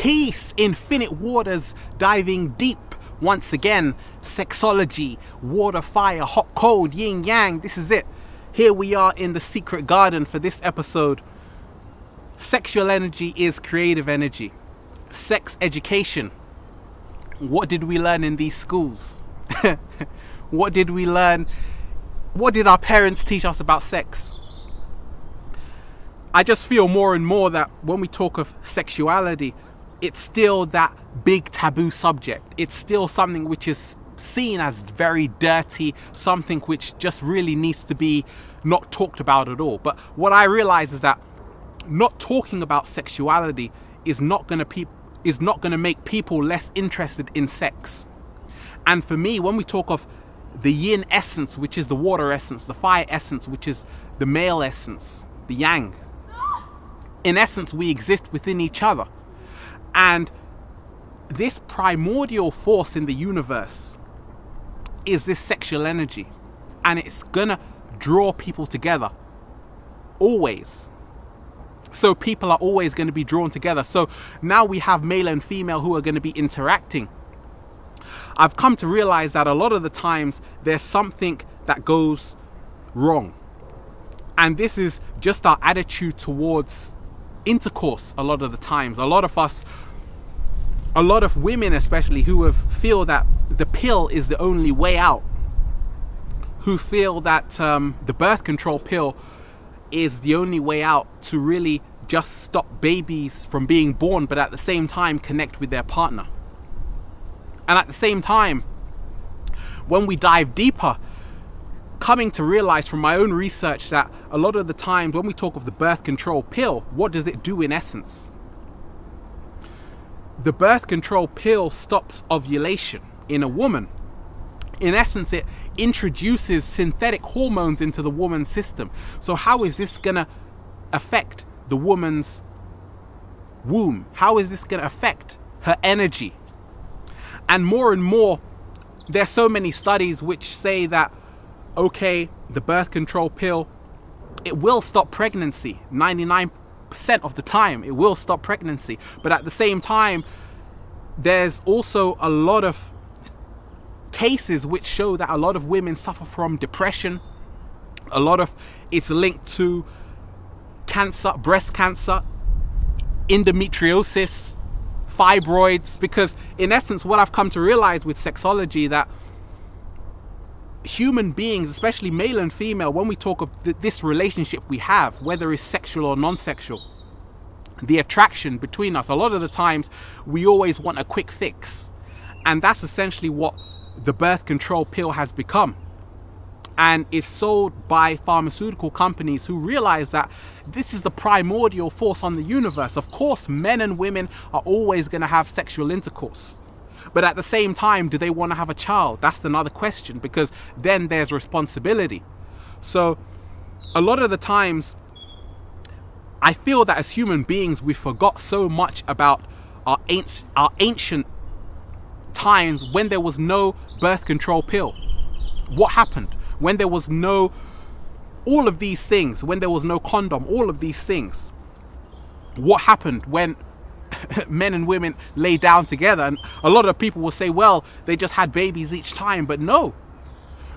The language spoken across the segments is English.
Peace, infinite waters, diving deep. Once again, sexology, water, fire, hot, cold, yin, yang. This is it. Here we are in the secret garden for this episode. Sexual energy is creative energy. Sex education. What did we learn in these schools? What did we learn? What did our parents teach us about sex? I just feel more and more that when we talk of sexuality, it's still that big taboo subject. It's still something which is seen as very dirty, something which just really needs to be not talked about at all. But what I realize is that not talking about sexuality is not going to make people less interested in sex. And for me, when we talk of the yin essence, which is the water essence, the fire essence, which is the male essence, the yang, in essence, we exist within each other. And this primordial force in the universe is this sexual energy. And it's gonna draw people together. Always. So people are always going to be drawn together. So now we have male and female who are going to be interacting. I've come to realize that a lot of the times there's something that goes wrong. And this is just our attitude towards intercourse a lot of the times. A lot of us, a lot of women especially, who feel that the pill is the only way out. Who feel that the birth control pill is the only way out to really just stop babies from being born, but at the same time connect with their partner. And at the same time, when we dive deeper, coming to realize from my own research that a lot of the times when we talk of the birth control pill, what does it do in essence? The birth control pill stops ovulation in a woman. In essence, it introduces synthetic hormones into the woman's system. So how is this going to affect the woman's womb? How is this going to affect her energy? And more, there's so many studies which say that, okay, the birth control pill, it will stop pregnancy. 99% of the time, it will stop pregnancy. But at the same time, there's also a lot of cases which show that a lot of women suffer from depression. A lot of it's linked to cancer, breast cancer, endometriosis, fibroids, because in essence what I've come to realize with sexology, that human beings, especially male and female, when we talk of this relationship we have, whether it's sexual or non-sexual, the attraction between us, a lot of the times we always want a quick fix. And that's essentially what the birth control pill has become, and is sold by pharmaceutical companies who realize that this is the primordial force on the universe. Of course, men and women are always going to have sexual intercourse, but at the same time, do they want to have a child? That's another question, because then there's responsibility. So a lot of the times I feel that as human beings we forgot so much about our ancient times when there was no birth control pill. What happened when there was no all of these things, when there was no condom, all of these things? What happened when men and women lay down together? And a lot of people will say, well, they just had babies each time. But no,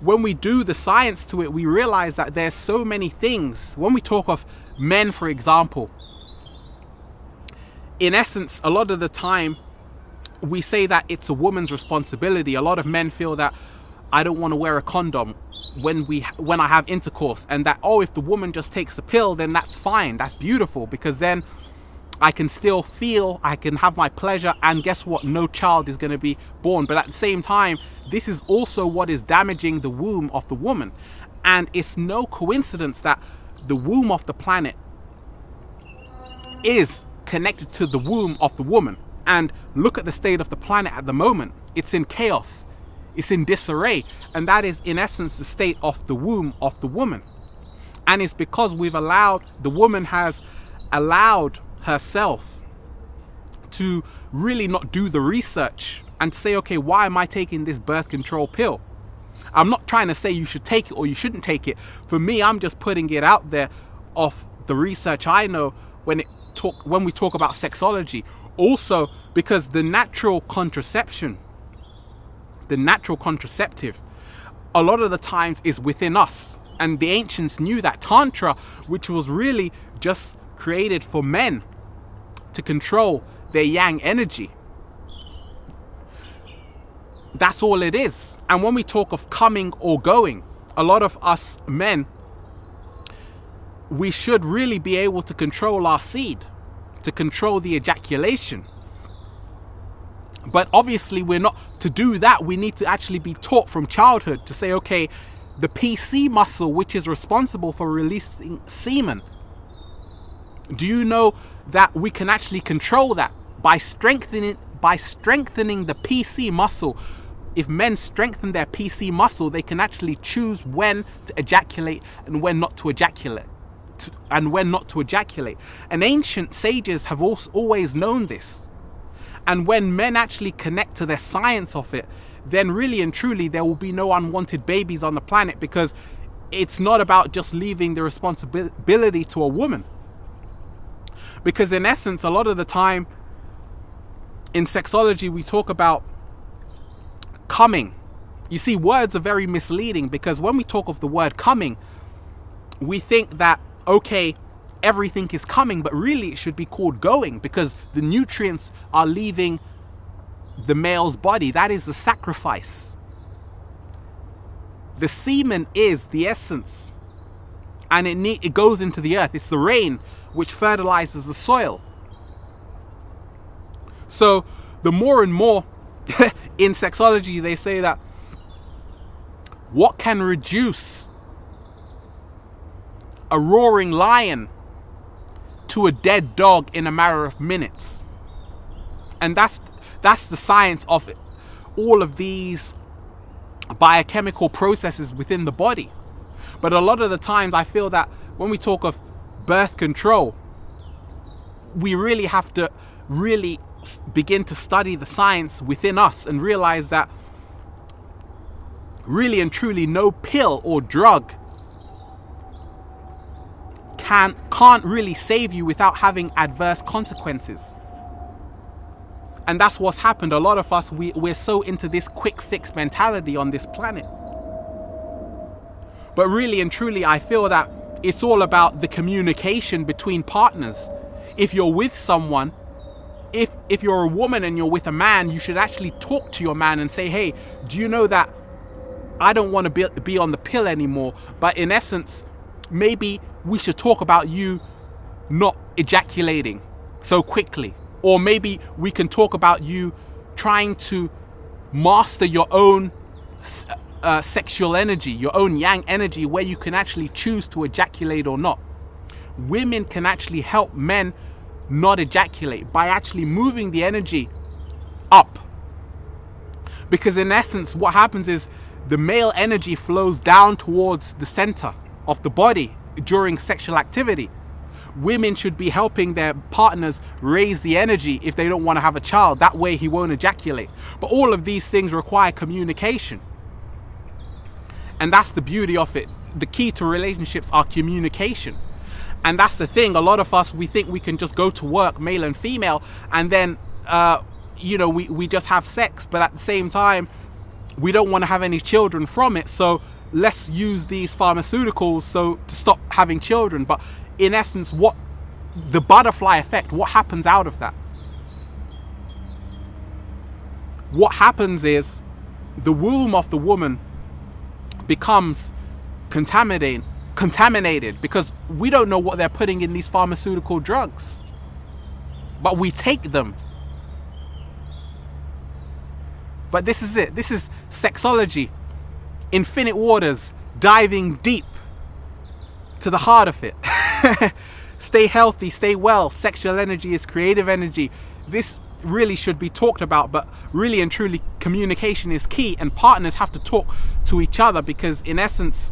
when we do the science to it, we realize that there's so many things. When we talk of men, for example, in essence, a lot of the time we say that it's a woman's responsibility. A lot of men feel that I don't want to wear a condom when I have intercourse, and that, oh, if the woman just takes the pill, then that's fine, that's beautiful, because then I can still feel, I can have my pleasure, and guess what, no child is going to be born. But at the same time, this is also what is damaging the womb of the woman. And it's no coincidence that the womb of the planet is connected to the womb of the woman. And look at the state of the planet at the moment. It's in chaos. It's in disarray. And that is, in essence, the state of the womb of the woman. And it's because the woman has allowed herself to really not do the research and say, okay, why am I taking this birth control pill? I'm not trying to say you should take it or you shouldn't take it. For me, I'm just putting it out there of the research I know when it talk about sexology, also because the natural contraceptive, a lot of the times is within us. And the ancients knew that Tantra, which was really just created for men to control their yang energy, that's all it is. And when we talk of coming or going, a lot of us men, we should really be able to control our seed, to control the ejaculation. But obviously we're not. To do that, we need to actually be taught from childhood to say, okay, the PC muscle, which is responsible for releasing semen, do you know that we can actually control that by strengthening the PC muscle? If men strengthen their PC muscle, they can actually choose when to ejaculate and when not to ejaculate. And ancient sages have always known this. And when men actually connect to the science of it, then really and truly there will be no unwanted babies on the planet, because it's not about just leaving the responsibility to a woman. Because in essence, a lot of the time in sexology, we talk about coming. You see, words are very misleading, because when we talk of the word coming, we think that, okay, everything is coming, but really it should be called going, because the nutrients are leaving the male's body. That is the sacrifice. The semen is the essence, and it goes into the earth. It's the rain which fertilizes the soil. So the more and more in sexology, they say that what can reduce a roaring lion to a dead dog in a matter of minutes? And that's the science of it. All of these biochemical processes within the body. But a lot of the times I feel that when we talk of birth control, we really have to really begin to study the science within us and realize that really and truly no pill or drug can't really save you without having adverse consequences. And that's what's happened. A lot of us, we're so into this quick fix mentality on this planet. But really and truly, I feel that it's all about the communication between partners. If you're with someone, if you're a woman and you're with a man, you should actually talk to your man and say, hey, do you know that I don't want to be on the pill anymore, but in essence, maybe we should talk about you not ejaculating so quickly. Or maybe we can talk about you trying to master your own sexual energy, your own yang energy, where you can actually choose to ejaculate or not. Women can actually help men not ejaculate by actually moving the energy up. Because in essence, what happens is the male energy flows down towards the center of the body during sexual activity. Women should be helping their partners raise the energy if they don't want to have a child. That way he won't ejaculate. But all of these things require communication. And that's the beauty of it. The key to relationships are communication. And that's the thing. A lot of us, we think we can just go to work, male and female, and then, we just have sex. But at the same time, we don't want to have any children from it. So let's use these pharmaceuticals to stop having children. But in essence, what the butterfly effect, what happens out of that? What happens is the womb of the woman becomes contaminated because we don't know what they're putting in these pharmaceutical drugs, but we take them. But this is it. This is sexology, infinite waters, diving deep to the heart of it. Stay healthy, stay well. Sexual energy is creative energy. This really should be talked about, but really and truly communication is key, and partners have to talk to each other, because in essence,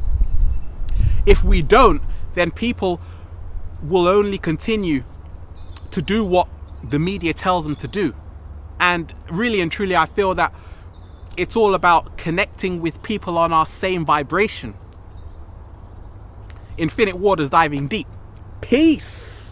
if we don't, then people will only continue to do what the media tells them to do. And really and truly, I feel that it's all about connecting with people on our same vibration. Infinite waters, diving deep. Peace.